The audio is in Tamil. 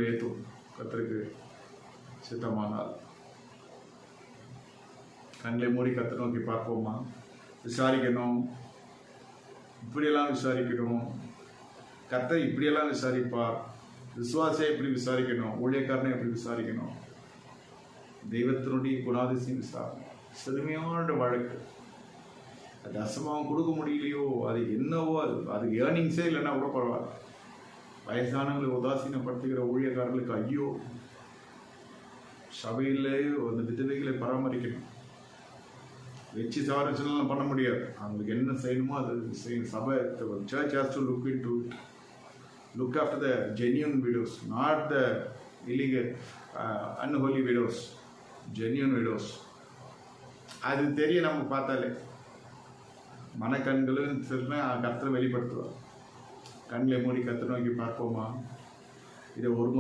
ஏற்றும் கத்தருக்கு சித்தமானால் கண்களை மூடி கத்தை நோக்கி பார்ப்போமா? விசாரிக்கணும், இப்படியெல்லாம் விசாரிக்கணும். கர்த்தர் இப்படியெல்லாம் விசாரிப்பார். விசுவாசியை எப்படி விசாரிக்கணும், ஊழியக்காரனை எப்படி விசாரிக்கணும், தெய்வத்தினுடைய குணாதிசயம் விசாரணை. செழுமையான வழக்கு. அது அசமாவும் கொடுக்க முடியலையோ, அது என்னவோ, அது ஏர்னிங்ஸே இல்லைன்னா கூட பரவாயில்ல. வயசானவங்களை உதாசீனப்படுத்துகிற ஊழியக்காரர்களுக்கு ஐயோ. சபையிலே அந்த விதவைகளை பராமரிக்கணும். வச்சு சவரச்சனெல்லாம் பண்ண முடியாது. அவங்களுக்கு என்ன செய்யணுமோ அது செய்யணும். சபை church has to look after the genuine widows, not the illegal unholy widows, genuine widows. அது தெரிய நம்ம பார்த்தாலே மனக்கண்களும் கர்த்தரை வெளிப்படுத்துவார். கண்களை மூடி கர்த்தரை நோக்கி பார்ப்போமா? இதை ஒரு